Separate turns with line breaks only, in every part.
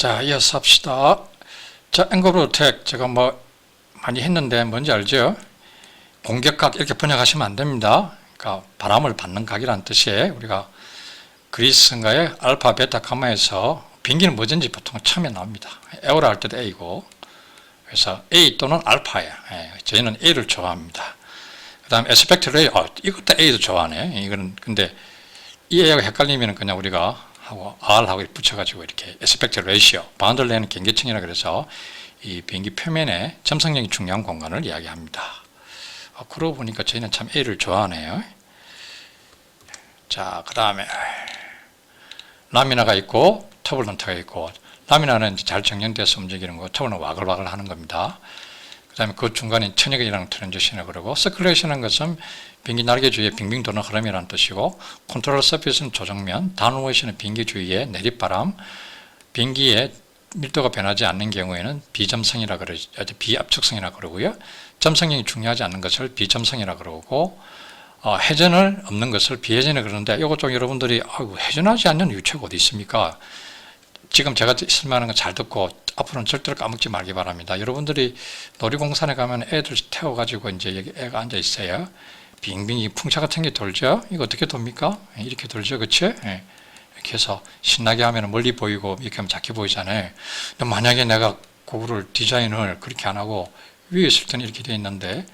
자, 이어서 합시다. 자, 앵글 어택 제가 많이 했는데 뭔지 알죠? 공격각 이렇게 번역하시면 안 됩니다. 그러니까 바람을 받는 각이라는 뜻이에요. 우리가 그리스인가의 알파, 베타, 가마에서 비행기는 뭐든지 보통 처음에 나옵니다. 에어라 할 때도 A고, 그래서 A 또는 알파예요. 저희는 A를 좋아합니다. 그 다음에 에스펙트 레이, 이것도 A도 좋아하네. 이거는 근데 이 A하고 헷갈리면 그냥 우리가 하고 R하고 붙여가지고 이렇게 에스펙트 레이시오, 바운더리는 경계층이라 그래서 이 비행기 표면에 점성력이 중요한 공간을 이야기합니다. 그러고 보니까 저희는 참 A를 좋아하네요. 자, 그 다음에 라미나가 있고 터블런트가 있고, 라미나는 이제 잘 정렬돼서 움직이는 거고 터블은 와글와글 하는 겁니다. 그 다음에 그 중간에 천역이라는 트랜지션을 그러고, 서큘레이션은 것은 비행기 날개 주위에 빙빙 도는 흐름이라는 뜻이고, 컨트롤 서피스는 조정면, 다운워시는 비행기 주위에 내립바람, 비행기의 밀도가 변하지 않는 경우에는 비점성이라 그러죠. 비압축성이라 그러고요. 점성력이 중요하지 않는 것을 비점성이라 그러고, 회전을 없는 것을 비회전이라 그러는데, 이것 좀 여러분들이 회전하지 않는 유체가 어디 있습니까? 지금 제가 설명하는 거 잘 듣고 앞으로는 절대로 까먹지 말기 바랍니다. 여러분들이 놀이공원에 가면 애들 태워가지고 이제 여기 애가 앉아 있어요. 빙빙 풍차 같은 게 돌죠. 이거 어떻게 돕니까? 이렇게 돌죠, 그치? 이렇게 해서 신나게 하면 멀리 보이고 이렇게 하면 작게 보이잖아요. 근데 만약에 내가 그거를 디자인을 그렇게 안 하고 위에 있을 때는 이렇게 돼 있는데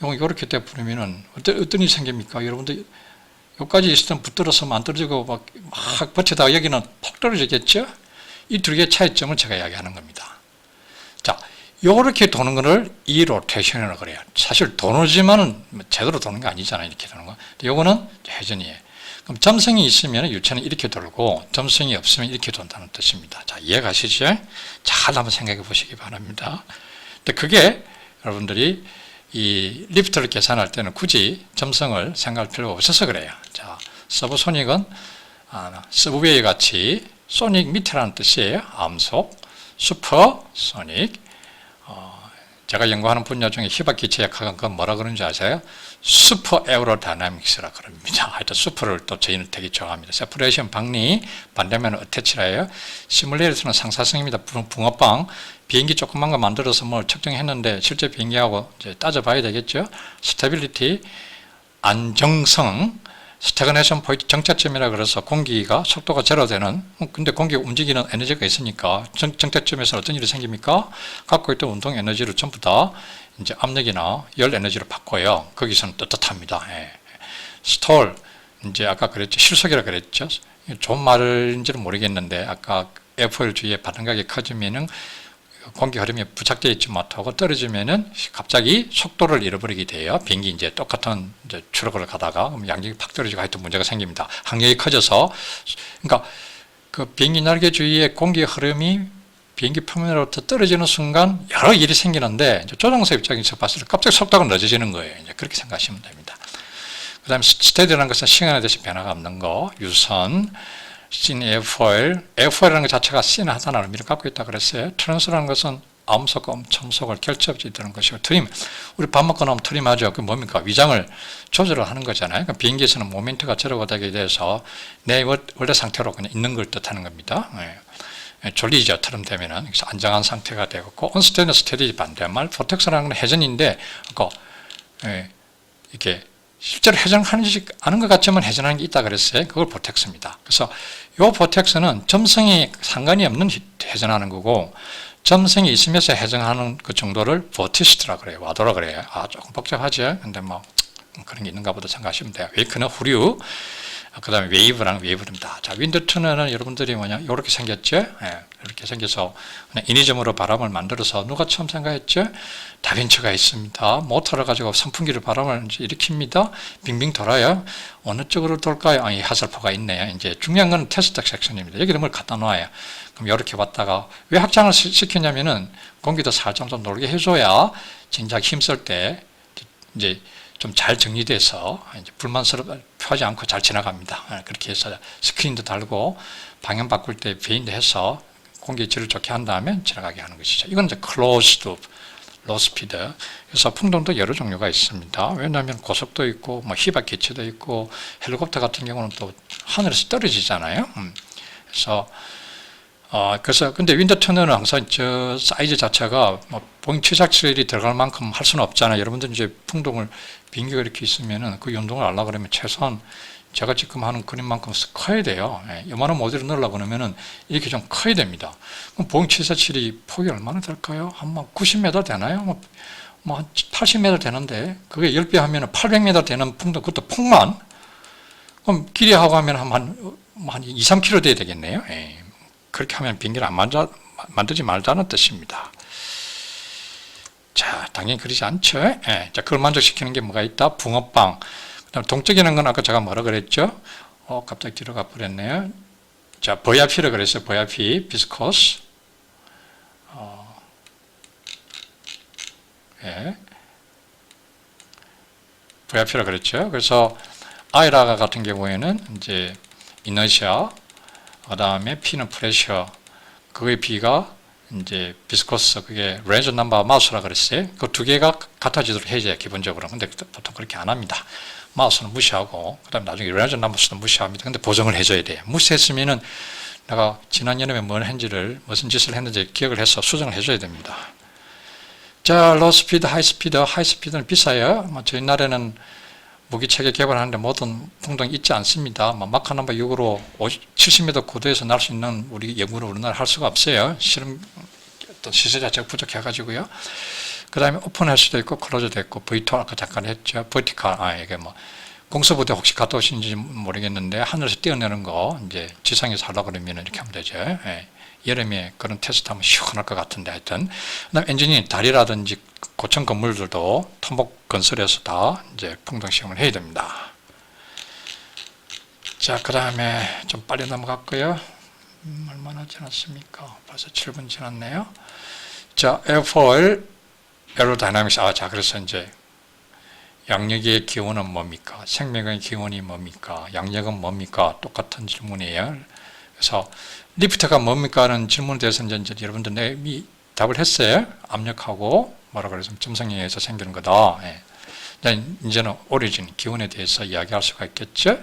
이렇게 돼 버리면은 어떤 일이 생깁니까? 여러분들 여기까지 있을 때는 붙들어서 안 떨어지고 막 버티다가 여기는 폭 떨어지겠죠? 이 두 개의 차이점을 제가 이야기하는 겁니다. 자, 요렇게 도는 거를 이 로테이션이라고 그래요. 사실 도노지만은 제대로 도는 게 아니잖아요. 이렇게 도는 거. 요거는 회전이에요. 그럼 점성이 있으면 유체는 이렇게 돌고, 점성이 없으면 이렇게 돈다는 뜻입니다. 자, 이해가시죠? 잘 한번 생각해 보시기 바랍니다. 근데 그게 여러분들이 이 리프트를 계산할 때는 굳이 점성을 생각할 필요가 없어서 그래요. 자, 서브소닉은 서브웨이 같이 소닉 밑에라는 뜻이에요. 암속, 슈퍼소닉. 제가 연구하는 분야 중에 희박기체 약학은 그건 뭐라 그러는지 아세요? 슈퍼 에어로다이나믹스라 그럽니다. 하여튼 슈퍼를 또 저희는 되게 좋아합니다. 세퍼레이션 방리, 반대면은 어태치라 해요. 시뮬레이터는 상사성입니다. 붕어빵. 비행기 조그만 거 만들어서 뭘 측정했는데 실제 비행기하고 이제 따져봐야 되겠죠. 스테빌리티, 안정성, 스태그네이션 포인트 정착점이라 그래서 공기가 속도가 제로되는, 근데 공기가 움직이는 에너지가 있으니까 정착점에서 어떤 일이 생깁니까? 갖고 있던 운동 에너지를 전부 다 이제 압력이나 열 에너지로 바꿔요. 거기서는 떳떳합니다. 스톨, 이제 아까 그랬죠. 실속이라 그랬죠. 좋은 말인지는 모르겠는데, 아까 F1 주위에 바람각이 커지면은 공기 흐름이 부착되어 있지 못하고 떨어지면은 갑자기 속도를 잃어버리게 돼요. 비행기 이제 똑같은 이제 추력을 가다가 양력이 팍 떨어지고 하여튼 문제가 생깁니다. 항력이 커져서, 그러니까 그 비행기 날개 주위에 공기 흐름이 비행기 표면으로부터 떨어지는 순간 여러 일이 생기는데, 조종사 입장에서 봤을 때 갑자기 속도가 늦어지는 거예요. 이제 그렇게 생각하시면 됩니다. 그 다음에 스테디라는 것은 시간에 대해서 변화가 없는 거, 유선, 씬 F4L, F4L이라는 것 자체가 씬 하단을 의미를 갖고 있다 그랬어요. 트랜스라는 것은 암속과 첨속을 결체 없이 있다는 것이고, 트림, 우리 밥 먹고 나면 트림하죠. 그 뭡니까? 위장을 조절을 하는 거잖아요. 그러니까 비행기에서는 모멘트가 제로가 되게 돼서 내 원래 상태로 그냥 있는 걸 뜻하는 겁니다. 졸리죠. 트림 되면은. 그래서 안정한 상태가 되고, 언스테디는 스테디 반대말, 포텍스라는 건 회전인데, 이렇게 실제로 회전하지 않은 것 같지만 회전하는 게 있다 그랬어요. 그걸 보텍스입니다. 그래서 이 보텍스는 점성이 상관이 없는 회전하는 거고, 점성이 있으면서 회전하는 그 정도를 보티스트라고 그래요. 와도라 그래요. 조금 복잡하죠. 근데 그런 게 있는가 보다 생각하시면 돼요. 웨이크는 후류, 그 다음에 웨이브라는 웨이브입니다. 자, 윈드 터널은 여러분들이 이렇게 생겼죠? 이렇게 생겨서 인위적으로 바람을 만들어서 누가 처음 생각했죠? 다빈치가 있습니다. 모터를 가지고 선풍기를 바람을 이제 일으킵니다. 빙빙 돌아요. 어느 쪽으로 돌까요? 이 하살포가 있네요. 이제 중요한 건 테스트 섹션입니다. 여기를 뭘 갖다 놔요. 그럼 이렇게 왔다가 왜 확장을 시켰냐면은 공기도 살짝 좀 놀게 해줘야 진작 힘쓸 때 이제 좀 잘 정리돼서 이제 불만스럽지 않고 잘 지나갑니다. 그렇게 해서 스크린도 달고 방향 바꿀 때 베인드 해서 공기 질을 좋게 한 다음에 지나가게 하는 것이죠. 이건 이제 클로즈드 로우 스피드. 그래서 풍동도 여러 종류가 있습니다. 왜냐하면 고속도 있고 희박 기체도 있고 헬리콥터 같은 경우는 또 하늘에서 떨어지잖아요. 그래서 그래서 근데 윈드 터널은 항상 저 사이즈 자체가 뭐 보잉 747이 들어갈 만큼 할 수는 없잖아요. 여러분들 이제 풍동을 비행기가 이렇게 있으면은 그 연동을 하려고 그러면 최소한 제가 지금 하는 그림만큼 커야 돼요. 이만한 모델을 넣으려고 그러면은 이렇게 좀 커야 됩니다. 그럼 보잉 747이 폭이 얼마나 될까요? 한 90m 되나요? 한 80m 되는데 그게 10배 하면은 800m 되는 풍동, 그것도 폭만? 그럼 길이하고 하면 한 2, 3km 돼야 되겠네요. 그렇게 하면 비행기를 안 만들지 말자는 뜻입니다. 자, 당연히 그러지 않죠. 자, 그걸 만족시키는 게 뭐가 있다? 붕어빵. 그다음 동적이는 건 아까 제가 뭐라 그랬죠? 갑자기 뒤로 가버렸네요. 자, VIP라 그랬어요. VIP, 비스코스. VIP라 그랬죠. 그래서 아이라 같은 경우에는 이제 이너시아, 그 다음에 P는 프레셔, 그거의 B가 이제 비스코스, 그게 레인저 넘버 마우스라 그랬어요. 그 두 개가 같아지도록 해야죠, 기본적으로. 근데 보통 그렇게 안 합니다. 마우스는 무시하고, 그 다음에 나중에 레인저 넘버스도 무시합니다. 근데 보정을 해줘야 돼요. 무시했으면은 내가 지난 여름에 무슨 짓을 했는지 기억을 해서 수정을 해줘야 됩니다. 자, 로우 스피드, 하이 스피드, 하이 스피드는 비싸요. 저희 나라에는 무기체계 개발하는데 모든 풍덩이 있지 않습니다. 마카 넘버 6으로 70m 고도에서 날 수 있는 우리 연구를 우리나라 할 수가 없어요. 실험 어떤 시세 자체가 부족해가지고요. 그 다음에 오픈할 수도 있고 클로즈도 있고 V2 아까 잠깐 했죠. 버티칼, 이게 공수부대 혹시 갔다 오신지 모르겠는데 하늘에서 뛰어내는 거 이제 지상에서 하려고 그러면 이렇게 하면 되죠. 여름에 그런 테스트 하면 시원할 것 같은데 하여튼. 그 다음에 엔지니어링 다리라든지 고층 건물들도 토목 건설에서 다 이제 풍덩 시험을 해야 됩니다. 자, 그 다음에 좀 빨리 넘어갈까요? 얼마나 지났습니까? 벌써 7분 지났네요. 자, 에어포일, 에어로다이나믹스. 자, 그래서 이제 양력의 기원은 뭡니까? 생명의 기원이 뭡니까? 양력은 뭡니까? 똑같은 질문이에요. 그래서 리프트가 뭡니까? 하는 질문에 대해서 이제 여러분들 이미 답을 했어요. 압력하고 뭐라 그래서 점성에 의해서 생기는 거다. 이제는 오리진, 기원에 대해서 이야기할 수가 있겠죠.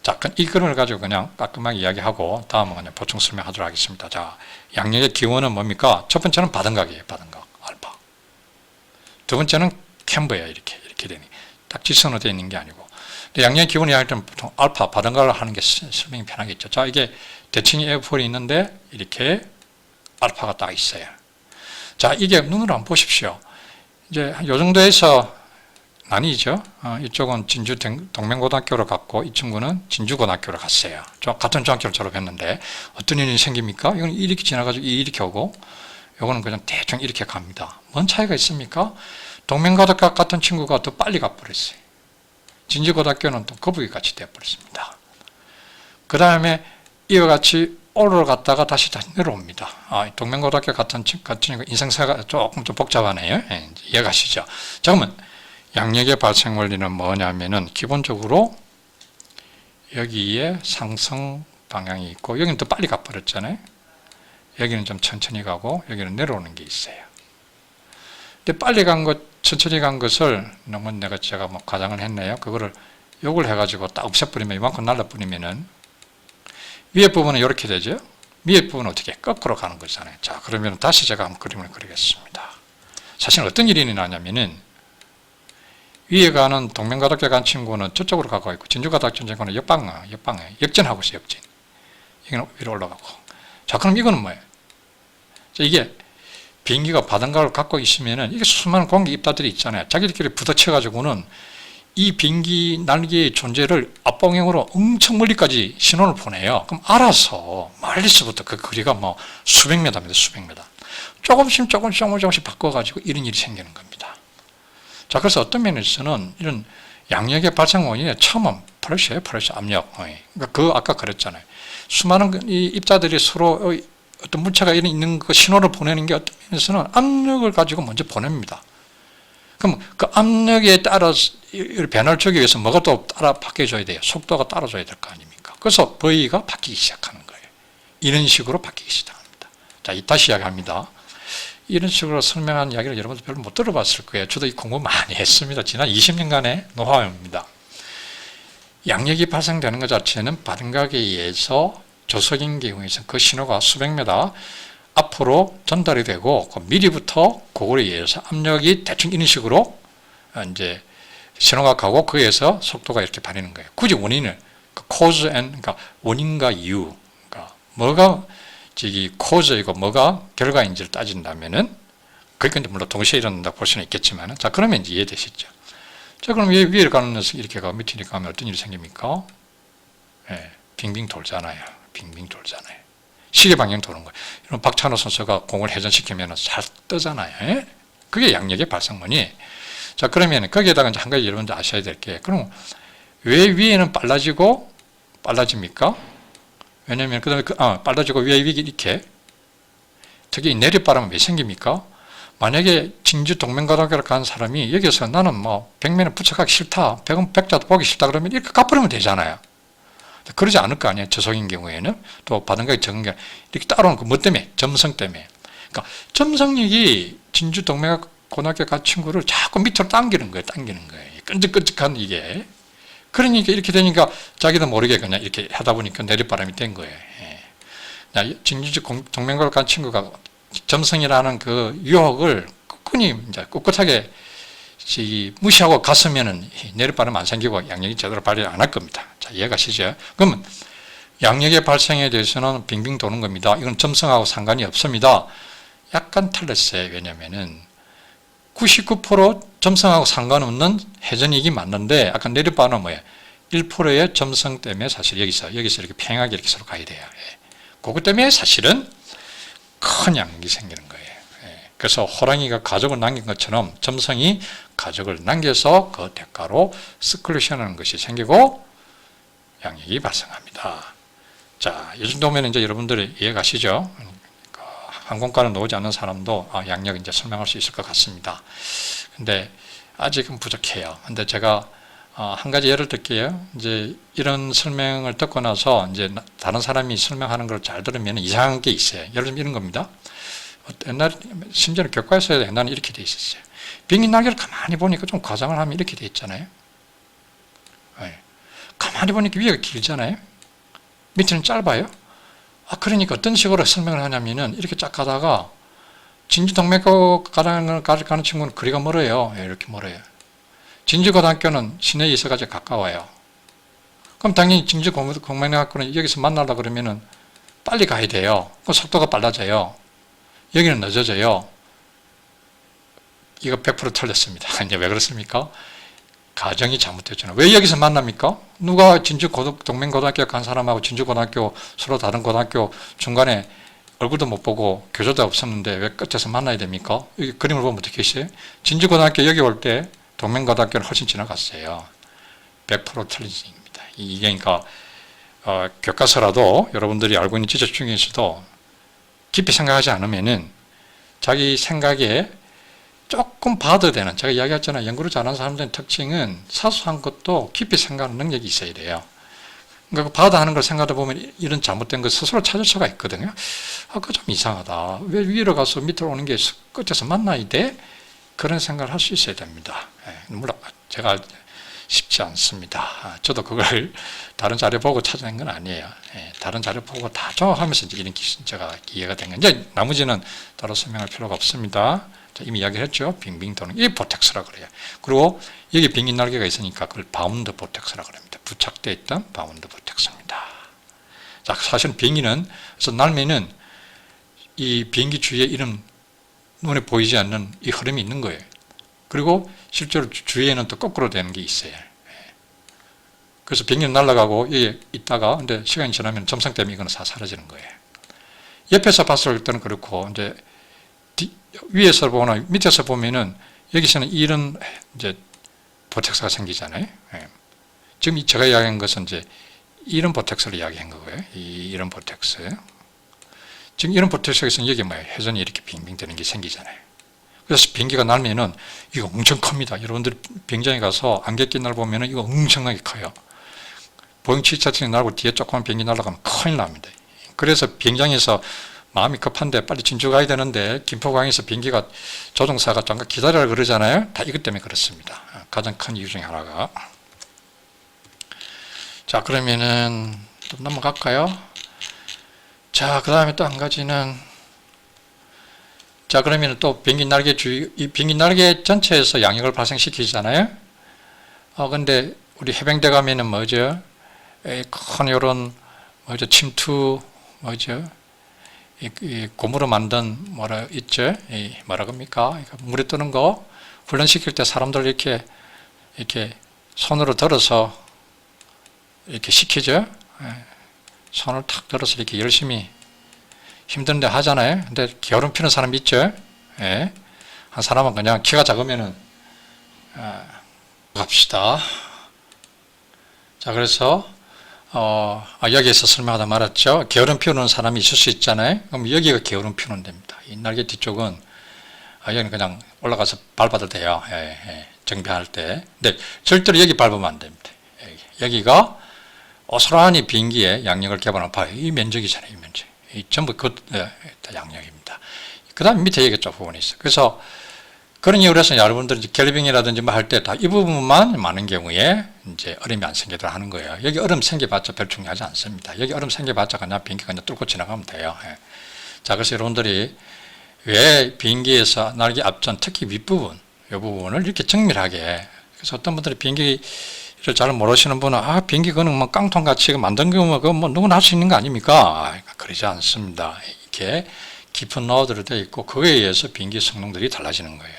자, 이 그림을 가지고 그냥 깔끔하게 이야기하고 다음은 그냥 보충 설명하도록 하겠습니다. 자, 양력의 기원은 뭡니까? 첫 번째는 바등각이에요. 바등각, 알파. 두 번째는 캠버예요. 이렇게 되니 딱 직선으로 되어 있는 게 아니고. 양력의 기원이 할 때는 보통 알파, 바등각을 하는 게 설명이 편하겠죠. 자, 이게 대칭이 에어폴이 있는데 이렇게 알파가 딱 있어요. 자, 이게 눈으로 한번 보십시오. 이제 요 정도에서 나뉘죠. 이쪽은 진주 동명고등학교로 갔고 이 친구는 진주고등학교로 갔어요. 같은 중학교를 졸업했는데 어떤 일이 생깁니까? 이건 이렇게 지나가지고 이렇게 오고 이거는 그냥 대충 이렇게 갑니다. 뭔 차이가 있습니까? 동명고등학교 같은 친구가 더 빨리 가버렸어요. 진주고등학교는 또 거북이 같이 되어버렸습니다. 그 다음에 이와 같이 올라갔다가 다시 내려옵니다. 동명고등학교 같은 친구 인생사가 조금 좀 복잡하네요. 이해가시죠? 자, 그러면 양력의 발생 원리는 뭐냐면은 기본적으로 여기에 상승 방향이 있고 여기는 더 빨리 가버렸잖아요. 여기는 좀 천천히 가고 여기는 내려오는 게 있어요. 근데 빨리 간 것, 천천히 간 것을 너무 제가 과장을 했네요. 그거를 요걸 해가지고 딱 없애버리면 이만큼 날라버리면은 위에 부분은 이렇게 되죠. 위에 부분은 어떻게 거꾸로 가는 거잖아요. 자, 그러면 다시 제가 한번 그림을 그리겠습니다. 사실 어떤 일이 일어나냐면은 위에 가는 동명고등학교 간 친구는 저쪽으로 가고 있고 진주고등학교 친구는 역방에 역전하고 있어요. 역전. 여기는 위로 올라가고. 자, 그럼 이거는 뭐예요? 자, 이게 비행기가 바닷가를 갖고 있으면은 이게 수많은 공기 입자들이 있잖아요. 자기들끼리 부딪혀가지고는 이 비행기 날개의 존재를 앞방향으로 엄청 멀리까지 신호를 보내요. 그럼 알아서 멀리서부터 그 거리가 수백 미터입니다. 수백 미터. 조금씩 바꿔가지고 이런 일이 생기는 겁니다. 자, 그래서 어떤 면에서는 이런 양력의 발생 원인의 처음은 프레셔예요. 프레셔, 압력. 그러니까 아까 그랬잖아요. 수많은 이 입자들이 서로 어떤 물체가 있는 그 신호를 보내는 게 어떤 면에서는 압력을 가지고 먼저 보냅니다. 그럼 그 압력에 따라 변화를 주기 위해서 뭐가 또 따라 바뀌어줘야 돼요. 속도가 따라줘야 될 거 아닙니까? 그래서 V가 바뀌기 시작하는 거예요. 이런 식으로 바뀌기 시작합니다. 자, 다시 이야기합니다. 이런 식으로 설명한 이야기를 여러분들 별로 못 들어봤을 거예요. 저도 이 공부 많이 했습니다. 지난 20년간의 노하우입니다. 양력이 발생되는 것 자체는 바등각에 의해서 조석인 경우에는 그 신호가 수백 미터 앞으로 전달이 되고 미리부터 그거에 의해서 압력이 대충 이런 식으로 이제 신호가 가고 거기에서 속도가 이렇게 바뀌는 거예요. 굳이 원인을 cause and 그러니까 원인과 이유, 그러니까 뭐가 cause이고 뭐가 결과인지를 따진다면은 그러니까 물론 동시에 일어난다고 볼 수는 있겠지만 자 그러면 이제 이해되시죠? 자 그럼 위에 가는 녀석 이렇게 가고 밑으로 가면 어떤 일이 생깁니까? 예, 빙빙 돌잖아요. 빙빙 돌잖아요. 시계 방향 도는 거예요. 여러분 박찬호 선수가 공을 회전시키면 잘 뜨잖아요. 예? 그게 양력의 발생문이. 자 그러면 거기에다가 이제 한 가지 여러분들 아셔야 될 게 그럼 왜 위에는 빨라집니까? 왜냐면 그다음에 빨라지고 위에 이렇게 특히 내리바람은 왜 생깁니까? 만약에 진주 동맹고등학교를 간 사람이 여기서 나는 뭐 100면에 붙여가기 싫다, 100자도 보기 싫다 그러면 이렇게 가버리면 되잖아요. 그러지 않을 거 아니에요. 저속인 경우에는 또 받은 가격이 적은 게 이렇게 따라오는 거 뭐 때문에? 점성 때문에. 그러니까 점성력이 진주 동맹고등학교 간 친구를 자꾸 밑으로 당기는 거예요. 끈적끈적한 이게. 그러니까 이렇게 되니까 자기도 모르게 그냥 이렇게 하다 보니까 내리바람이 된 거예요. 진주 동맹고등학교 간 친구가 점성이라는 그 유혹을 꿋꿋하게 무시하고 갔으면은 내리바람 안 생기고 양력이 제대로 발휘 안 할 겁니다. 자, 이해가시죠? 그러면 양력의 발생에 대해서는 빙빙 도는 겁니다. 이건 점성하고 상관이 없습니다. 약간 틀렸어요. 왜냐면은 99% 점성하고 상관없는 회전이익이 맞는데 아까 내리바람은 뭐예요? 1%의 점성 때문에 사실 여기서 이렇게 평행하게 이렇게 서로 가야 돼요. 그것 때문에 사실은 큰 양력이 생기는 거예요. 그래서 호랑이가 가족을 남긴 것처럼 점성이 가족을 남겨서 그 대가로 스클루션하는 것이 생기고 양력이 발생합니다. 자, 이 정도면 이제 여러분들이 이해가시죠? 항공과를 나오지 않는 사람도 양력 이제 설명할 수 있을 것 같습니다. 근데 아직은 부족해요. 근데 제가 한 가지 예를 들게요. 이제 이런 설명을 듣고 나서 이제 다른 사람이 설명하는 걸 잘 들으면 이상한 게 있어요. 예를 들면 이런 겁니다. 옛날 심지어는 교과서에도 옛날에 이렇게 돼 있었어요. 비행기 날개를 가만히 보니까 좀 과장을 하면 이렇게 돼 있잖아요. 네. 가만히 보니까 위가 길잖아요. 밑에는 짧아요. 그러니까 어떤 식으로 설명을 하냐면은 이렇게 쫙 가다가 진주동맥고 가는 친구는 거리가 멀어요. 이렇게 멀어요. 진주고등학교는 시내에 있어가지고 가까워요. 그럼 당연히 진주공맹학교는 여기서 만나려고 그러면은 빨리 가야 돼요. 그 속도가 빨라져요. 여기는 늦어져요. 이거 100% 틀렸습니다. 이제 왜 그렇습니까? 가정이 잘못됐잖아요. 왜 여기서 만납니까? 누가 진주동맹고등학교 간 사람하고 진주고등학교 서로 다른 고등학교 중간에 얼굴도 못 보고 교조도 없었는데 왜 끝에서 만나야 됩니까? 여기 그림을 보면 어떻게 있어요? 진주고등학교 여기 올 때 동맹고등학교는 훨씬 지나갔어요. 100% 틀린 얘기입니다. 이게 그러니까 교과서라도 여러분들이 알고 있는 지적 중에서도 깊이 생각하지 않으면은 자기 생각에 조금 봐도 되는, 제가 이야기했잖아요. 연구를 잘하는 사람들의 특징은 사소한 것도 깊이 생각하는 능력이 있어야 돼요. 그러니까 봐도 하는 걸 생각하다 보면 이런 잘못된 걸 스스로 찾을 수가 있거든요. 그거 좀 이상하다. 왜 위로 가서 밑으로 오는 게 끝에서 만나야 돼? 그런 생각을 할 수 있어야 됩니다. 물론 제가 쉽지 않습니다. 저도 그걸 다른 자료 보고 찾아낸 건 아니에요. 다른 자료 보고 다 조합하면서 이제 이런 제가 이해가 된 건데 나머지는 따로 설명할 필요가 없습니다. 이미 이야기를 했죠. 빙빙 도는 이게 보텍스라고 그래요. 그리고 여기 빙긴 날개가 있으니까 그걸 바운드 보텍스라고 합니다. 부착되어 있던 바운드 보텍스입니다. 자, 사실 비행기는 그래서 날면은 이 비행기 주위에 이런 눈에 보이지 않는 이 흐름이 있는 거예요. 그리고 실제로 주위에는 또 거꾸로 되는 게 있어요. 그래서 비행기는 날아가고 여기 있다가 근데 시간이 지나면 점성 때문에 이거는 다 사라지는 거예요. 옆에서 봤을 때는 그렇고 이제 위에서 보거나 밑에서 보면은 여기서는 이런 이제 보텍스가 생기잖아요. 지금 제가 이야기한 것은 이제 이런 보텍스를 이야기한 거고요. 이런 보텍스. 지금 이런 보텍스에서는 여기 뭐예요? 회전이 이렇게 빙빙 되는 게 생기잖아요. 그래서 비행기가 날면은 이거 엄청 큽니다. 여러분들 비행장에 가서 안개 낀 날 보면은 이거 엄청나게 커요. 보잉 747이 날고 뒤에 조그만 비행기 날아가면 큰일 납니다. 그래서 비행장에서 마음이 급한데 빨리 진주 가야 되는데 김포공항에서 비행기가 조종사가 잠깐 기다려라 그러잖아요. 다 이것 때문에 그렇습니다. 가장 큰 이유 중에 하나가. 자, 그러면은 좀 넘어갈까요? 자, 그 다음에 또 한 가지는, 자, 그러면 또 비행기 날개 이 비행기 날개 전체에서 양력을 발생시키잖아요. 근데 우리 해병대 가면은 뭐죠? 큰 요런, 뭐죠? 침투, 뭐죠? 이 고무로 만든 뭐라 있죠? 뭐라 겁니까? 물에 뜨는 거 훈련시킬 때 사람들 이렇게 손으로 들어서 이렇게 시키죠? 손을 탁 들어서 이렇게 열심히 힘든데 하잖아요. 근데 게으름 피는 사람 있죠? 예. 한 사람은 그냥 키가 작으면은, 갑시다. 자, 그래서, 여기에서 설명하다 말았죠. 게으름 피우는 사람이 있을 수 있잖아요. 그럼 여기가 게으름 피우는 데입니다. 이 날개 뒤쪽은, 여기는 그냥 올라가서 밟아도 돼요. 정비할 때. 근데 절대로 여기 밟으면 안 됩니다. 여기가 어스란히 비행기에 양력을 개발한 봐요. 이 면적이잖아요. 이 면적. 이 전부 다 양력입니다. 그 다음 밑에 여기 쪽 부분이 있어요. 그래서 그런 이유로 해서 여러분들이 갤빙이라든지 뭐 할 때 다 이 부분만 많은 경우에 이제 얼음이 안 생기도록 하는 거예요. 여기 얼음 생겨봤자 별 중요하지 않습니다. 여기 얼음 생겨봤자 그냥 비행기가 그냥 뚫고 지나가면 돼요. 자, 그래서 여러분들이 왜 비행기에서 날개 앞전 특히 윗부분, 이 부분을 이렇게 정밀하게, 그래서 어떤 분들이 비행기를 잘 모르시는 분은 비행기 그는 뭐 깡통같이 만든 거면 그거 뭐 누구나 할 수 있는 거 아닙니까? 그러지 않습니다. 이렇게 깊은 노하우들이 되어 있고 그거에 의해서 비행기 성능들이 달라지는 거예요.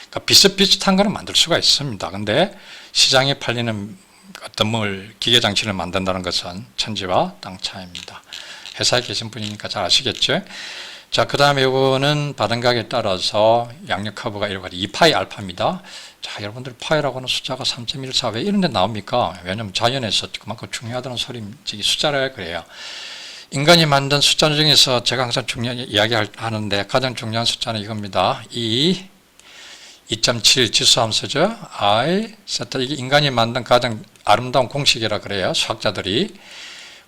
그러니까 비슷비슷한 거는 만들 수가 있습니다. 근데 시장에 팔리는 어떤 기계 장치를 만든다는 것은 천지와 땅 차이입니다. 회사에 계신 분이니까 잘 아시겠죠? 자, 그 다음에 이거는 바등각에 따라서 양력 커브가 이렇게 2파이 알파입니다. 자, 여러분들 파이라고 하는 숫자가 3.14 왜 이런 데 나옵니까? 왜냐면 자연에서 그만큼 중요하다는 소리지 숫자라 그래요. 인간이 만든 숫자 중에서 제가 항상 이야기하는데 가장 중요한 숫자는 이겁니다. 2.7 지수함수죠. I, 세타. 이게 인간이 만든 가장 아름다운 공식이라 그래요. 수학자들이.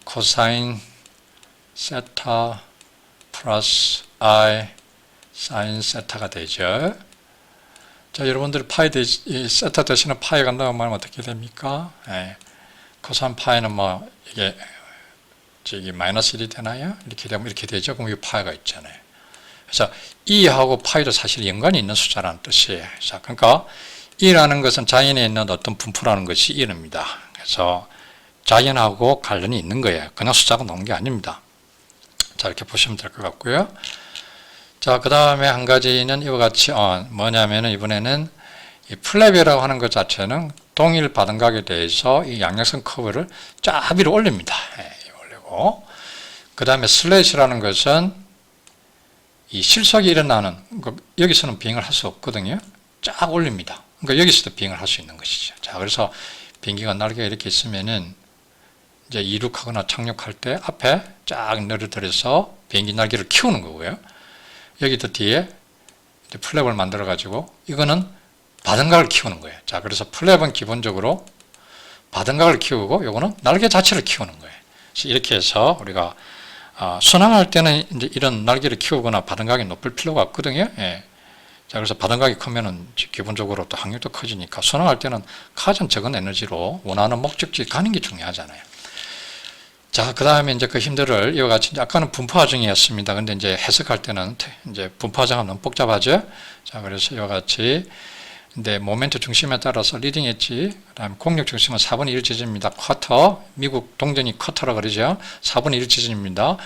코사인 세타 플러스 I 사인 세타가 되죠. 자, 여러분들 세타 대신에 파이 간다고 말하면 어떻게 됩니까? 코사인 파이는 뭐, 이게, 마이너스 1이 되나요? 이렇게 되면 이렇게 되죠. 그럼 이 파이가 있잖아요. 그래서 2하고 파이도 사실 연관이 있는 숫자라는 뜻이에요. 자, 그러니까 2라는 것은 자연에 있는 어떤 분포라는 것이 1입니다. 그래서 자연하고 관련이 있는 거예요. 그냥 숫자가 나온 게 아닙니다. 자, 이렇게 보시면 될 것 같고요. 자, 그 다음에 한 가지는 이와 같이, 뭐냐면은 이번에는 이 플랩이라고 하는 것 자체는 동일 바등각에 대해서 이 양력선 커브를 쫙 위로 올립니다. 올리고. 그 다음에 슬래시라는 것은 이 실속이 일어나는, 여기서는 비행을 할 수 없거든요. 쫙 올립니다. 그러니까 여기서도 비행을 할 수 있는 것이죠. 자, 그래서 비행기가 날개가 이렇게 있으면은 이제 이륙하거나 착륙할 때 앞에 쫙 늘어뜨려서 비행기 날개를 키우는 거고요. 여기도 뒤에 이제 플랩을 만들어 가지고 이거는 바등각을 키우는 거예요. 자, 그래서 플랩은 기본적으로 바등각을 키우고 요거는 날개 자체를 키우는 거예요. 그래서 이렇게 해서 우리가 순항할 때는 이제 이런 날개를 키우거나 바등각이 높일 필요가 없거든요. 자, 그래서 바등각이 크면은 기본적으로 또 항력도 커지니까 순항할 때는 가장 적은 에너지로 원하는 목적지 가는 게 중요하잖아요. 자, 그 다음에 이제 그 힘들을 이와 같이, 아까는 분포 과정이었습니다. 근데 이제 해석할 때는 이제 분포 과정은 너무 복잡하죠? 자, 그래서 이와 같이, 근데 모멘트 중심에 따라서 리딩 엣지, 그 다음에 공력 중심은 4분의 1 지점입니다. 쿼터, 미국 동전이 쿼터라 그러죠? 4분의 1 지점입니다.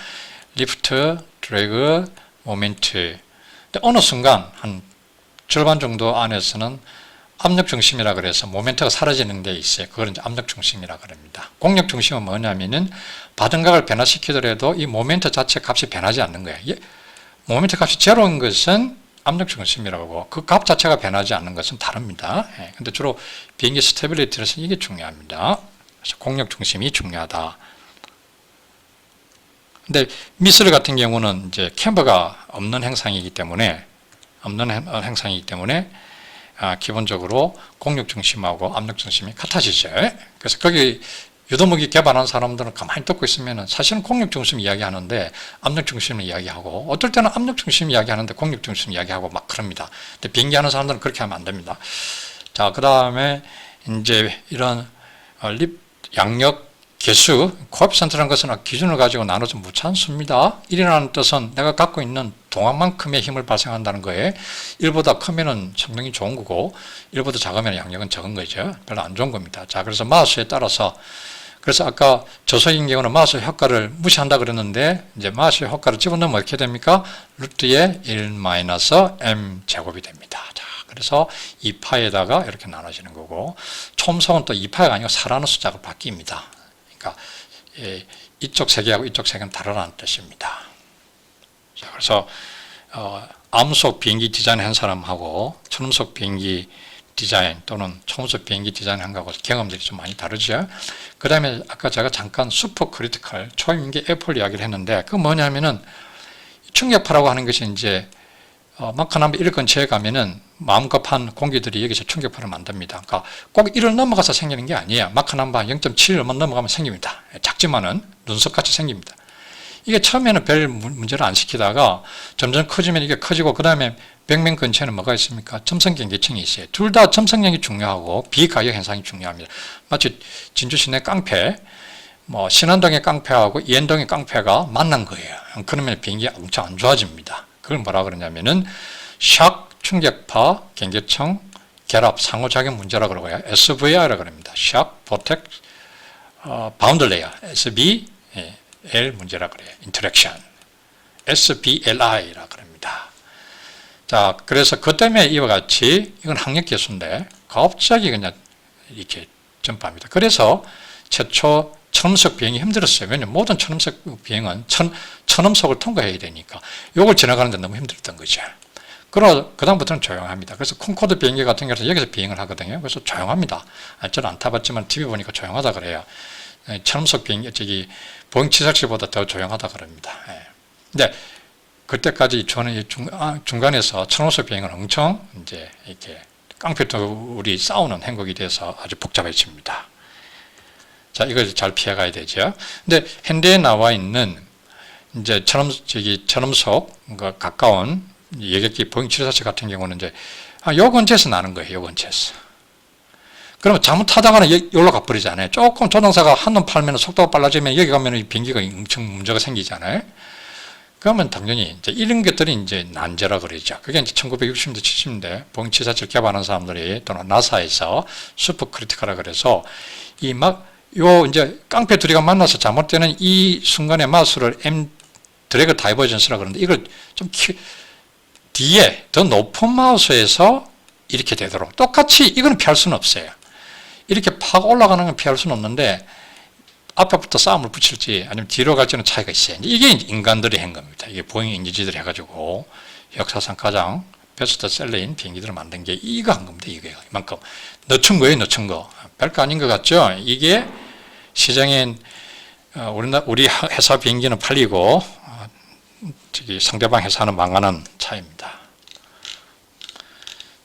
리프트, 드래그, 모멘트. 근데 어느 순간, 한 절반 정도 안에서는 압력 중심이라 그래서 모멘트가 사라지는 데 있어요. 그걸 이제 압력 중심이라 그럽니다. 공력 중심은 뭐냐면은 바등각을 변화시키더라도 이 모멘트 자체 값이 변하지 않는 거예요. 모멘트 값이 제로인 것은 압력 중심이라고 하고 그 값 자체가 변하지 않는 것은 다릅니다. 근데 주로 비행기 스테빌리티에서는 이게 중요합니다. 그래서 공력 중심이 중요하다. 근데 미스일 같은 경우는 이제 캠버가 없는 행성이기 때문에 기본적으로 공력 중심하고 압력 중심이 같아지죠. 그래서 거기 유도무기 개발한 사람들은 가만히 듣고 있으면 사실은 공력 중심 이야기하는데 압력 중심을 이야기하고 어떨 때는 압력 중심 이야기하는데 공력 중심 이야기하고 막 그럽니다. 근데 비행기 하는 사람들은 그렇게 하면 안 됩니다. 자, 그 다음에 이제 이런 양력 개수, 코에피션트라는 것은 기준을 가지고 나눠서 무차한수입니다. 1이라는 뜻은 내가 갖고 있는 동안만큼의 힘을 발생한다는 거예요. 1보다 크면은 성능이 좋은 거고 1보다 작으면 양력은 적은 거죠. 별로 안 좋은 겁니다. 자, 그래서 마수에 따라서 그래서 아까 저소인 경우는 마수 효과를 무시한다 그랬는데 이제 마수 효과를 집어넣으면 어떻게 됩니까? 루트의 1-m 제곱이 됩니다. 자, 그래서 2파에다가 이렇게 나눠지는 거고 첨성은 또 2파가 아니고 4라는 숫자가 바뀝니다. 그러니까 이쪽 세 개하고 이쪽 세 개는 다르다는 뜻입니다. 자, 그래서 암속 비행기 디자인한 사람하고 천음속 비행기 디자인 또는 초음속 비행기 디자인한 거하고 경험들이 좀 많이 다르죠. 그 다음에 아까 제가 잠깐 슈퍼 크리티컬 초임계 애플 이야기를 했는데 그 뭐냐면은 충격파라고 하는 것이 이제 마크넘버 1 근처에 가면은 마음 급한 공기들이 여기서 충격파를 만듭니다. 그러니까 꼭 1을 넘어가서 생기는 게 아니에요. 마크넘버 0.7만 넘어가면 생깁니다. 작지만은 눈썹같이 생깁니다. 이게 처음에는 별 문제를 안 시키다가 점점 커지면 이게 커지고 그 다음에 백면 근처에는 뭐가 있습니까? 점성경계층이 있어요. 둘 다 점성력이 중요하고 비가역 현상이 중요합니다. 마치 진주 시내 깡패, 신안동의 깡패하고 이현동의 깡패가 만난 거예요. 그러면 비행기가 엄청 안 좋아집니다. 그걸 뭐라 그러냐면은 샥, 충격파, 경계층, 결합, 상호작용 문제라 그러고요. SVR이라 그럽니다. 샥, 보텍, 바운드 레이어, SBL 문제라 그래요. 인터랙션, SBLI라 그럽니다. 자, 그래서 그 때문에 이와 같이 이건 학력 개수인데 갑자기 그냥 이렇게 점프합니다. 그래서 최초 천음속 비행이 힘들었어요. 왜냐하면 모든 천음속 비행은 천음속을 통과해야 되니까 이걸 지나가는데 너무 힘들었던 거죠. 그 다음부터는 조용합니다. 그래서 콩코드 비행기 같은 경우는 여기서 비행을 하거든요. 그래서 조용합니다. 저는 안 타봤지만 TV 보니까 조용하다 그래요. 천음속 비행기, 보잉 747보다 더 조용하다 그럽니다. 근데 그때까지 저는 중간에서 천음속 비행은 엄청 이제 이렇게 깡패들이 싸우는 행복이 돼서 아주 복잡해집니다. 자, 이걸 잘 피해가야 되죠. 근데 현대에 나와 있는 이제 천음속 가까운 여객기 보잉 747 같은 경우는 이제 요 근처에서 나는 거예요. 요 근처에서. 그러면 잘못하다가는 여기로 가버리잖아요. 조금 조종사가 한눈 팔면 속도가 빨라지면 여기 가면 비행기가 엄청 문제가 생기잖아요. 그러면 당연히 이제 이런 것들이 이제 난제라 그러죠. 그게 이제 1960년대, 70년대 보잉 747 개발한 사람들이 또는 나사에서 슈퍼 크리티컬이라 그래서 이제 깡패 둘이가 만나서 잘못되는 이 순간의 마수를 드래그 다이버전스라 그러는데 이걸 좀 뒤에 더 높은 마우스에서 이렇게 되도록 똑같이 이거는 피할 수는 없어요. 이렇게 팍 올라가는 건 피할 수는 없는데 앞에부터 싸움을 붙일지 아니면 뒤로 갈지는 차이가 있어요. 이게 인간들이 한 겁니다. 이게 보잉 인지들이 해가지고 역사상 가장 베스트 셀러인 비행기들을 만든 게 이거 한 겁니다. 이게 이만큼 늦춘 거예요. 늦춘 거. 별거 아닌 것 같죠? 이게 시장에 우리 회사 비행기는 팔리고 상대방 회사는 망하는 차이입니다.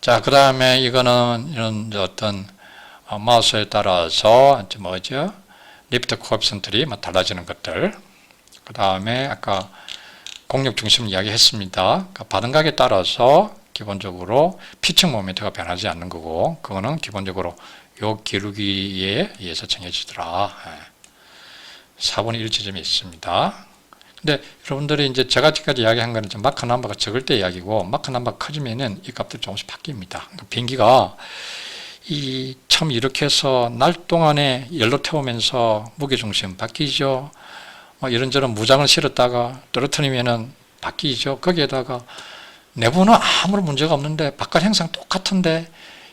자, 그 다음에 이거는 이런 어떤 마우스에 따라서 뭐죠? 리프트 코에피션트들이 달라지는 것들. 그 다음에 아까 공력 중심 이야기했습니다. 그러니까 바등각에 따라서 기본적으로 피칭 모멘트가 변하지 않는 거고, 그거는 기본적으로 요 기울기에 의해서 정해지더라. 4분의 1 지점이 있습니다. 근데 여러분들이 이제 제가 지금까지 이야기한 거는 마크 넘버가 적을 때 이야기고, 마크 넘버가 커지면은 이 값들이 조금씩 바뀝니다. 그러니까 비행기가 처음 이렇게 해서 날 동안에 연료 태우면서 무게중심 바뀌죠. 이런저런 무장을 실었다가 떨어뜨리면은 바뀌죠. 거기에다가 내부는 아무런 문제가 없는데 바깥 행상 똑같은데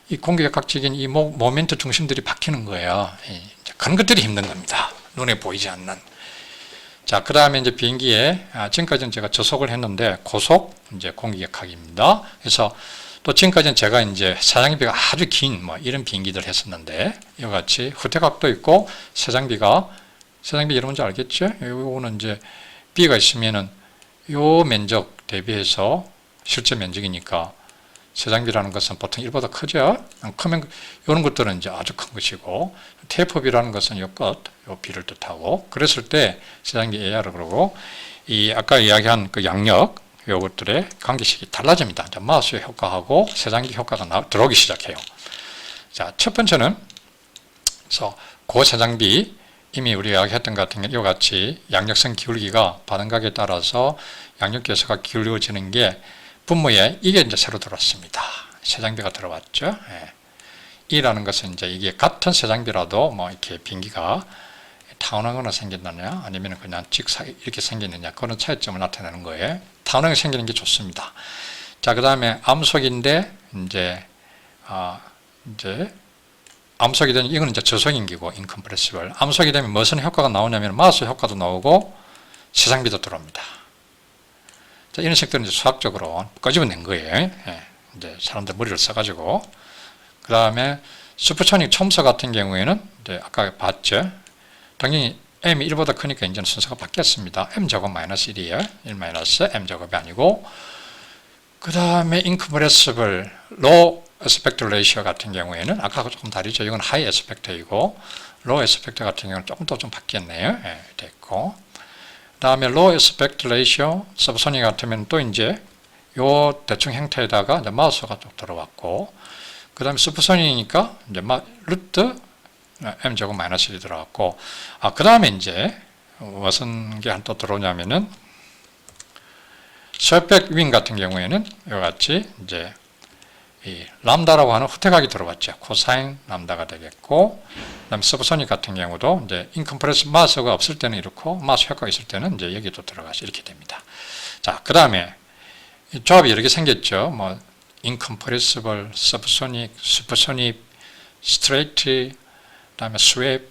이 공기각적인 이 모멘트 중심들이 바뀌는 거예요. 그런 것들이 힘든 겁니다. 눈에 보이지 않는. 자, 그 다음에 이제 비행기에, 지금까지는 제가 저속을 했는데, 고속, 이제 공기격하기입니다. 그래서 또 지금까지는 제가 이제 사장비가 아주 긴, 이런 비행기들 했었는데, 이와 같이 후퇴각도 있고, 세장비 여러분들 알겠죠? 요거는 이제 B가 있으면은 요 면적 대비해서 실제 면적이니까 세장비라는 것은 보통 1보다 크죠? 크면, 이런 것들은 이제 아주 큰 것이고, 테이프비라는 것은 요 끝, 요 B를 뜻하고, 그랬을 때 세장비 AR을 그러고, 아까 이야기한 그 양력, 요것들의 관계식이 달라집니다. 마우스의 효과하고 세장기 효과가 들어오기 시작해요. 자, 첫 번째는, 그래서 고세장비 이미 우리가 했던 것 같은 게 이와 같이 양력선 기울기가 바람각에 따라서 양력계수가 기울어지는 게 분모에 이게 이제 새로 들어왔습니다. 세장비가 들어왔죠. 예. 이라는 것은 이제 이게 같은 세장비라도 뭐 이렇게 비행기가 타원하거나 생긴다냐 아니면 그냥 이렇게 생기느냐 그런 차이점을 나타내는 거예요. 타원하게 생기는 게 좋습니다. 자, 그 다음에 암속인데 이제 암속이 되면 이거는 이제 저속인기고 인컴프레시블. 암속이 되면 무슨 효과가 나오냐면 마스 효과도 나오고 세상비도 들어옵니다. 자, 이런 식들은 이제 수학적으로 끄집어낸 거예요. 예. 이제 사람들 머리를 써가지고. 그 다음에 슈퍼소닉 첨서 같은 경우에는 이제 아까 봤죠. 당연히 m이 1보다 크니까 이제는 순서가 바뀌었습니다. m제곱 마이너스 1이에요. 1 마이너스 m제곱이 아니고. 그 다음에 인컴프레시블 로우 에스펙트 레이시오 같은 경우에는 아까하고 조금 다르죠. 이건 하이 에스펙트이고 로우 에스펙트 같은 경우는 조금 더 좀 바뀌었네요. 예, 됐고. 그 다음에 로우 에스펙트 레이시오 서브소닉 같으면 또 이제 요 대충 형태에다가 이제 마우스가 좀 들어왔고, 그 다음에 슈퍼소닉이니까 이제 루트 m제곱 마이너스 1이 들어갔고, 그 다음에 이제 무슨 게 또 들어오냐면은 스웨백 윙 같은 경우에는 이와 같이 이제 이 람다라고 하는 후퇴각이 들어왔죠. 코사인 람다가 되겠고, 그다음에 서브소닉 같은 경우도 이제 인컴프레스 마스가 없을 때는 이렇고 마스 효과가 있을 때는 이제 여기도 들어가서 이렇게 됩니다. 자, 그 다음에 조합이 여러 개 생겼죠. 뭐 인컴프레시블, 서브소닉, 슈퍼소닉, 스트레이트, 그다음에 스웩,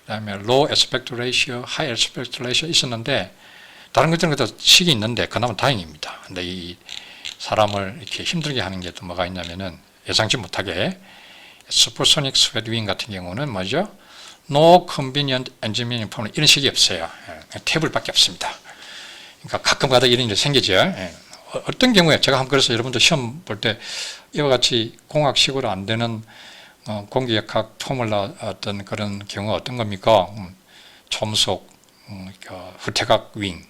그다음에 로우 에스펙트 레이시오, 하이 에스펙트 레이시오 있었는데 다른 것들은 그래도 식이 있는데 그나마 다행입니다. 근데 이 사람을 이렇게 힘들게 하는 게 또 뭐가 있냐면은 예상치 못하게 슈퍼소닉 스웨드 윙 같은 경우는 뭐죠? No convenient engineering problem 이런 식이 없어요. 테이블밖에 없습니다. 그러니까 가끔 가다 이런 일이 생기죠. 어떤 경우에 제가 한번 그래서 여러분들 시험 볼 때 이와 같이 공학식으로 안 되는 공기역학 포뮬라 어떤 그런 경우가 어떤 겁니까? 첨속, 후퇴각 윙,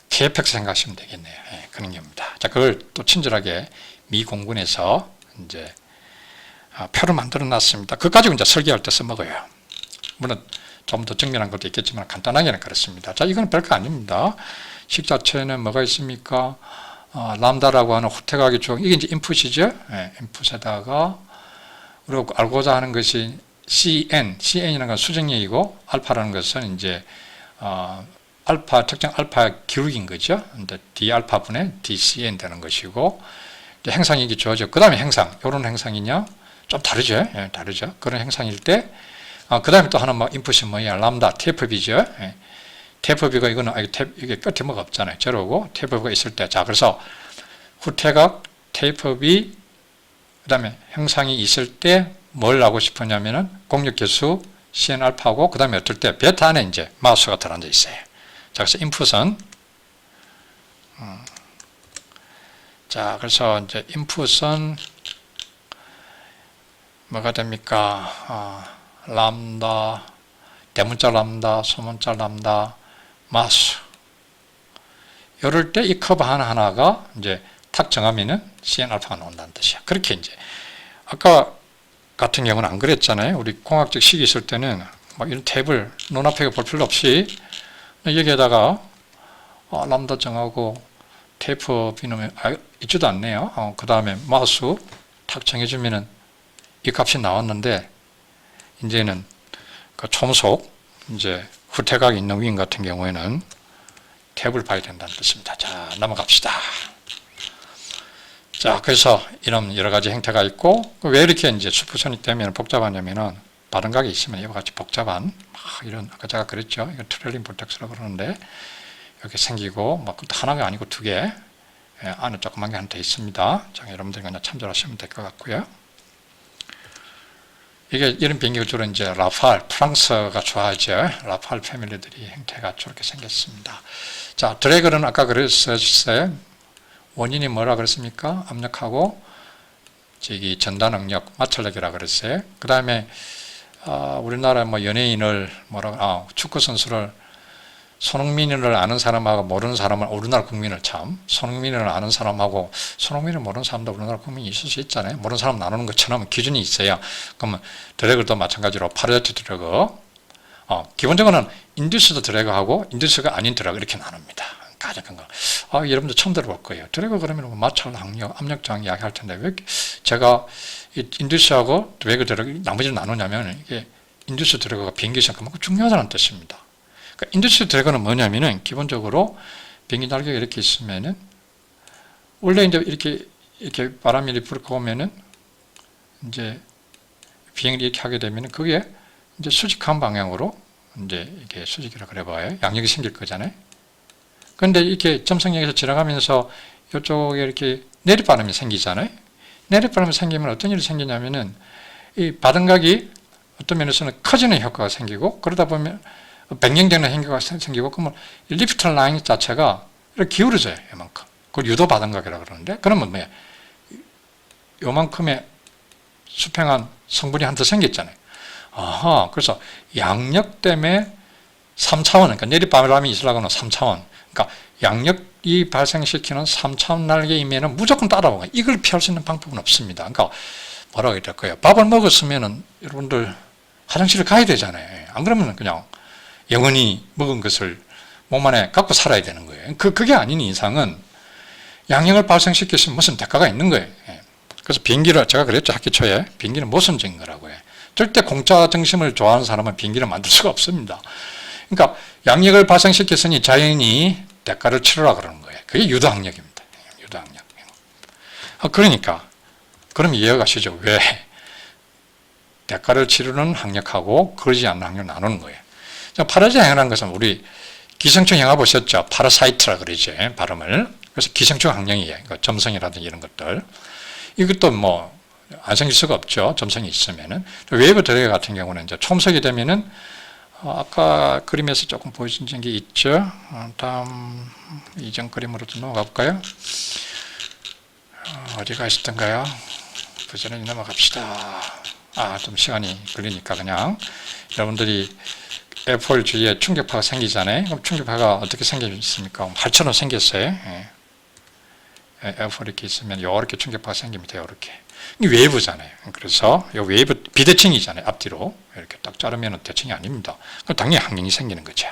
KFX 생각하시면 되겠네요. 그런 경우입니다. 자, 그걸 또 친절하게 미 공군에서 이제 표를 만들어 놨습니다. 그거 가지고 이제 설계할 때 써먹어요. 물론 좀 더 정밀한 것도 있겠지만 간단하게는 그렇습니다. 자, 이건 별거 아닙니다. 식 자체는 뭐가 있습니까? 람다라고 하는 후퇴각이 쭉, 이게 이제 인풋이죠. 인풋에다가 우리가 알고자 하는 것이 CN이라는 건 수정력이고, 알파라는 것은 이제 특정 알파 기울기인 거죠. 근데 D알파분의 DCN 되는 것이고, 행상이 이게 주어져. 그 다음에 행상, 이런 행상이냐? 좀 다르죠. 다르죠. 그런 행상일 때, 그 다음에 또 하나 인풋이 뭐야? 람다, TFB죠. TFB가 이거는, 이게 끝에 뭐가 없잖아요. 제로고, TFB가 있을 때. 자, 그래서 후퇴각, TFB, 그 다음에 형상이 있을 때 뭘 하고 싶었냐면은 공력계수 CN 알파고, 그 다음에 어떨 때 베타 안에 이제 마우스가 들어앉아 있어요. 자, 그래서 인풋은, 자, 그래서 이제 인풋은 뭐가 됩니까? 람다, 대문자 람다, 소문자 람다, 마스. 이럴 때 이 커브 하나하나가 이제 탁 정하면은 CN 알파가 나온다는 뜻이야. 그렇게 이제, 아까 같은 경우는 안 그랬잖아요. 우리 공학적 식이 있을 때는 막 이런 탭을 눈앞에 볼 필요 없이 여기에다가 람다 정하고 테이프 비누면 있지도 않네요. 그 다음에 마우스 탁 정해주면은 이 값이 나왔는데, 이제는 그 첨속 이제 후퇴각이 있는 윙 같은 경우에는 탭을 봐야 된다는 뜻입니다. 자, 넘어갑시다. 자, 그래서 이런 여러 가지 형태가 있고, 왜 이렇게 이제 슈퍼소닉 되면 복잡하냐면은 다른 각이 있으면 이와 같이 복잡한 이런, 아까 제가 그랬죠. 이거 트레일링 볼텍스라고 그러는데 이렇게 생기고, 그것도 하나가 아니고 두 개, 안에 조그만 게 하나 더 있습니다. 자, 여러분들 그냥 참조하시면 될 것 같고요. 이게 이런 비행기가 주로 이제 라팔, 프랑스가 좋아하죠. 라팔 패밀리들이 형태가 저렇게 생겼습니다. 자, 드래그는 아까 그랬어요. 원인이 뭐라 그랬습니까? 압력하고 전단 응력, 마찰력이라 그랬어요. 그 다음에 우리나라 연예인을 축구 선수를 손흥민을 아는 사람하고 모르는 사람을, 우리나라 국민을 손흥민을 아는 사람하고 손흥민을 모르는 사람도 우리나라 국민이 있을 수 있잖아요. 모르는 사람 나누는 것처럼 기준이 있어요. 그러면 드래그도 마찬가지로 파레토 드래그, 기본적으로는 인듀스드 드래그하고 인듀스가 아닌 드래그 이렇게 나눕니다. 가장 큰 거. 여러분들 처음 들어볼 거예요. 드래그 그러면 마찰 항력, 압력 저항 이야기할 텐데 왜 제가 인듀스하고 드래그 나머지를 나누냐면 이게 인듀스 드래그가 비행기 시작 그만큼 중요하다는 뜻입니다. 그러니까 인듀스 드래그는 뭐냐면은 기본적으로 비행기 날개가 이렇게 있으면은 원래 이제 이렇게 바람이 이렇게 불고 오면은 이제 비행을 이렇게 하게 되면은 그게 이제 수직한 방향으로 이제 이게 수직이라 그래 봐요. 양력이 생길 거잖아요. 그런데 이렇게 점성역에서 지나가면서 이쪽에 이렇게 내리바람이 생기잖아요. 내리바람이 생기면 어떤 일이 생기냐면은 이 바등각이 어떤 면에서는 커지는 효과가 생기고 그러다 보면 변경되는 효과가 생기고 그러면 리프트 라인 자체가 이렇게 기울어져요. 이만큼. 그걸 유도 바등각이라고 그러는데 그러면 뭐야? 요만큼의 수평한 성분이 하나 더 생겼잖아요. 그래서 양력 때문에 3차원, 그러니까 내리바람이 있으려고는 3차원. 그러니까 양력이 발생시키는 3차원 날개이면 무조건 따라오고 이걸 피할 수 있는 방법은 없습니다. 그러니까 뭐라고 해야 될까요? 밥을 먹었으면 여러분들 화장실을 가야 되잖아요. 안 그러면 그냥 영원히 먹은 것을 몸 안에 갖고 살아야 되는 거예요. 그게 아닌 이상은 양력을 발생시키시면 무슨 대가가 있는 거예요. 그래서 비행기를 제가 그랬죠. 학기 초에 비행기는 모순적인 거라고요. 절대 공짜 등심을 좋아하는 사람은 비행기를 만들 수가 없습니다. 그러니까 양력을 발생시켰으니 자연히 대가를 치르라 그러는 거예요. 그게 유도항력입니다. 유도항력. 그러니까 그럼 이해가 가시죠? 왜 대가를 치르는 항력하고 그러지 않는 항력을 나누는 거예요. 파라지 항이라는 것은 우리 기생충 영화 보셨죠? 파라사이트라 그러죠. 발음을. 그래서 기생충 항력이에요. 점성이라든지 이런 것들. 이것도 뭐 안 생길 수가 없죠. 점성이 있으면은. 웨이브 드래그 같은 경우는 이제 촘석이 되면은 아까 그림에서 조금 보여준 게 있죠. 다음 이전 그림으로 좀 넘어가 볼까요? 어디가 있었던가요? 부지런히 넘어갑시다. 좀 시간이 걸리니까 그냥 여러분들이 F4 주위에 충격파가 생기잖아요. 그럼 충격파가 어떻게 생겼습니까? 활처럼 생겼어요. F4 이렇게 있으면 이렇게 충격파가 생깁니다. 이렇게. 이 웨이브잖아요. 그래서 이 웨이브 비대칭이잖아요. 앞뒤로 이렇게 딱 자르면 대칭이 아닙니다. 그럼 당연히 항력이 생기는 거죠.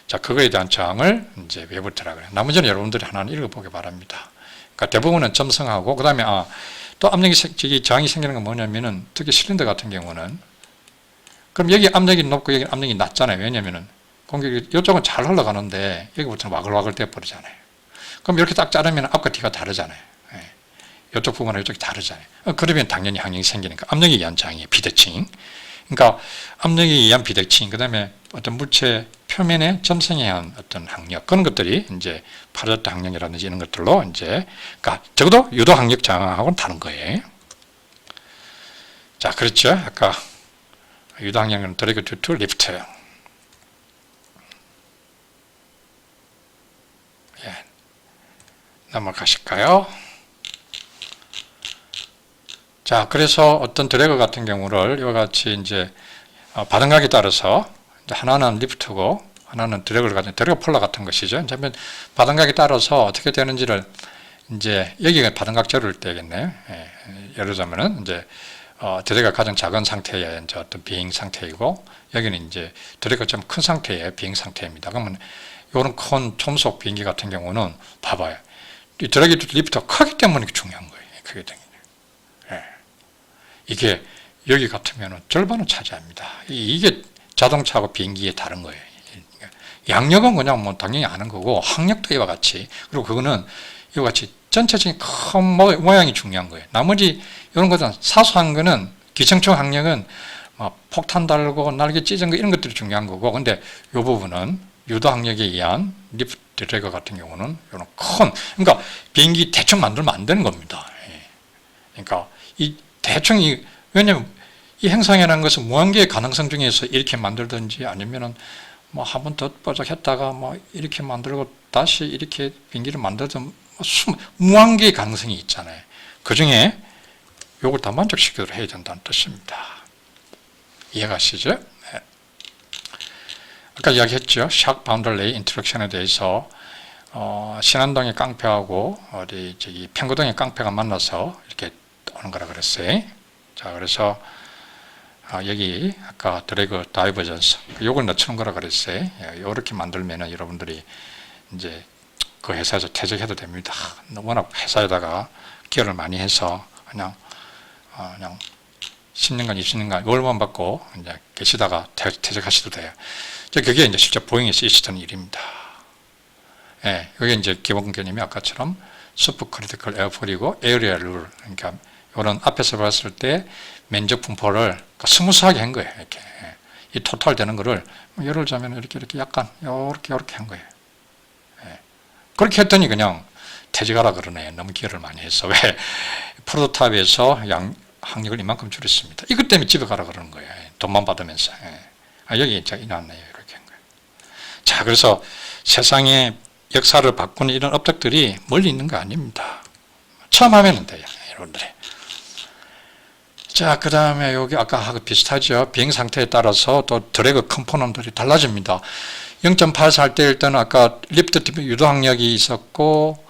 자, 그거에 대한 저항을 이제 웨이브 드라그. 나머지는 여러분들이 하나는 읽어보기 바랍니다. 그러니까 대부분은 점성하고 그다음에 또 압력이 저항이 생기는 건 뭐냐면은 특히 실린더 같은 경우는 그럼 여기 압력이 높고 여기 압력이 낮잖아요. 왜냐면은 공격이 이쪽은 잘 흘러가는데 여기부터는 와글와글 돼 버리잖아요. 그럼 이렇게 딱 자르면 앞과 뒤가 다르잖아요. 이쪽 부분하고 이쪽이 다르잖아요. 그러면 당연히 항력이 생기니까 압력에 의한 저항이에요. 비대칭. 그러니까 압력에 의한 비대칭, 그 다음에 어떤 물체 표면에 점성에 의한 어떤 항력, 그런 것들이 이제 파라제트 항력이라든지 이런 것들로 이제, 그러니까 적어도 유도 항력 저항하고는 다른 거예요. 자, 그렇죠. 아까 유도 항력은 드래그 투 리프트. 넘어가실까요? 자, 그래서 어떤 드래그 같은 경우를 이와 같이 이제 바등각에 따라서 하나는 리프트고 하나는 드래그를 가진 드래그 폴러 같은 것이죠. 이제 바등각에 따라서 어떻게 되는지를 이제 여기가 바등각 저를 때겠네요. 예를 들자면은 이제 드래그가 가장 작은 상태의 이제 어떤 비행 상태이고 여기는 이제 드래그가 좀 큰 상태의 비행 상태입니다. 그러면 이런 큰 촘속 비행기 같은 경우는 봐봐요. 이 드래그 리프트가 크기 때문에 중요한 거예요. 크기 때문에. 이게 여기 같으면 절반을 차지합니다. 이게 자동차하고 비행기의 다른 거예요. 양력은 그냥 뭐 당연히 아는 거고 항력도 이와 같이, 그리고 그거는 이와 같이 전체적인 큰 모양이 중요한 거예요. 나머지 이런 것은 사소한 거는 기생충 항력은 폭탄 달고 날개 찢은 거 이런 것들이 중요한 거고, 근데 이 부분은 유도 항력에 의한 리프트 드래그 같은 경우는 이런 그러니까 비행기 대충 만들면 안 되는 겁니다. 그러니까 대충 왜냐면 이 행성이라는 것은 무한계의 가능성 중에서 이렇게 만들든지 아니면은 뭐 한 번 더 뽀짝했다가 뭐 이렇게 만들고 다시 이렇게 비행기를 만들든 무한계의 가능성이 있잖아요. 그 중에 요걸 다 만족시키도록 해야 된다는 뜻입니다. 이해가시죠? 네. 아까 이야기했죠. 샥 바운더리 인터랙션에 대해서 신안동의 깡패하고 저기 평구동의 깡패가 만나서 이렇게 오는 거라 그랬어요. 자, 그래서 여기 아까 드래그 다이버전스 요걸 넣쳐놓은 거라 그랬어요. 이렇게 만들면은 여러분들이 이제 그 회사에서 퇴직해도 됩니다. 워낙 회사에다가 기여를 많이 해서 그냥 10년간 20년간 월만 받고 이제 계시다가 퇴직하셔도 돼요. 그게 이제 실제 보잉에 쓰이시던 일입니다. 예, 이게 이제 기본 개념이 아까처럼 슈퍼 크리티컬 에어폴이고 에어리아 룰. 그러니까 이런 앞에서 봤을 때 면적 분포를 스무스하게 한 거예요. 이렇게 이 토탈 되는 거를 예를 들자면 이렇게 약간 이렇게 한 거예요. 예. 그렇게 했더니 그냥 퇴직하라 그러네. 너무 기여를 많이 했어. 왜? 프로토타입에서 학력을 이만큼 줄였습니다. 이것 때문에 집에 가라 그러는 거예요. 돈만 받으면서. 예. 여기 이 나왔네요. 이렇게 한 거예요. 자, 그래서 세상에 역사를 바꾸는 이런 업적들이 멀리 있는 거 아닙니다. 처음 하면 돼요. 여러분들이. 자, 그 다음에 여기 아까하고 비슷하죠. 비행 상태에 따라서 또 드래그 컴포넌트들이 달라집니다. 0.84 할 때일 때는 아까 리프트 팁 유도항력이 있었고,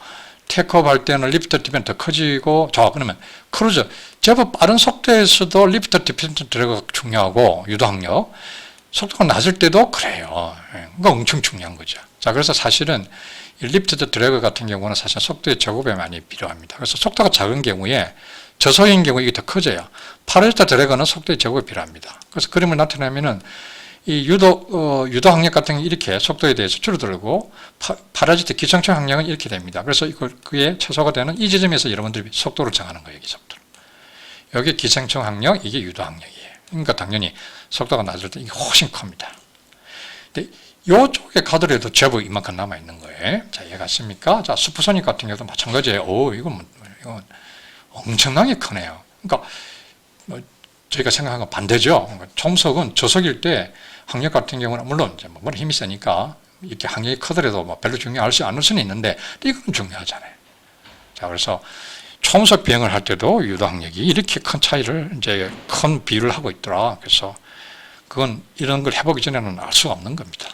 테이크업 할 때는 리프트 팁은 더 커지고, 자, 그러면 크루즈, 제법 빠른 속도에서도 리프트 팁 드래그가 중요하고, 유도항력. 속도가 낮을 때도 그래요. 그러니까 엄청 중요한 거죠. 자, 그래서 사실은 이 리프트 드래그 같은 경우는 사실 속도의 제곱이 많이 필요합니다. 그래서 속도가 작은 경우에 저속인 경우 이게 더 커져요. 파라슈트 드래그는 속도의 제곱이 필요합니다. 그래서 그림을 나타내면은 이 유도 항력 같은 게 이렇게 속도에 대해서 줄어들고 파라슈트 기생충 항력은 이렇게 됩니다. 그래서 그게 최소가 되는 이 지점에서 여러분들이 속도를 정하는 거예요. 이 속도를. 여기 기생충 항력, 이게 유도 항력이에요. 그러니까 당연히 속도가 낮을 때 이게 훨씬 큽니다. 근데 이쪽에 가더라도 제법 이만큼 남아 있는 거예요. 자, 이해갔습니까? 자, 슈퍼소닉 같은 경우도 마찬가지예요. 이건 엄청나게 크네요. 그러니까 저희가 생각한 건 반대죠. 그러니까 초음속은 저속일 때 항력 같은 경우는 물론 이제 머리 힘이 세니까 이렇게 항력이 크더라도 별로 중요하지 않을 수는 있는데 이건 중요하잖아요. 자, 그래서 초음속 비행을 할 때도 유도 항력이 이렇게 큰 차이를 이제 큰 비율을 하고 있더라. 그래서 그건 이런 걸 해보기 전에는 알 수가 없는 겁니다.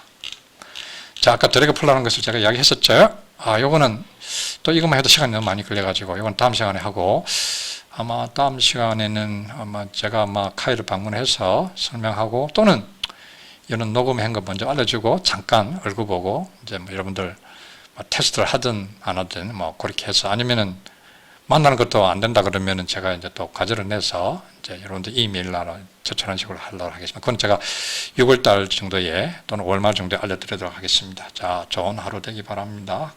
자, 아까 드래그 풀라는 것을 제가 이야기했었죠. 요거는 또 이것만 해도 시간이 너무 많이 걸려가지고 이건 다음 시간에 하고 아마 다음 시간에는 아마 제가 카이를 방문해서 설명하고 또는 이런 녹음한 거 먼저 알려주고 잠깐 얼굴 보고 이제 여러분들 테스트를 하든 안 하든 그렇게 해서 아니면은 만나는 것도 안 된다 그러면은 제가 이제 또 과제를 내서 이제 여러분들 이메일로 제출하는 식으로 하도록 하겠습니다. 그건 제가 6월달 정도에 또는 5월 말 정도에 알려드리도록 하겠습니다. 자, 좋은 하루 되기 바랍니다.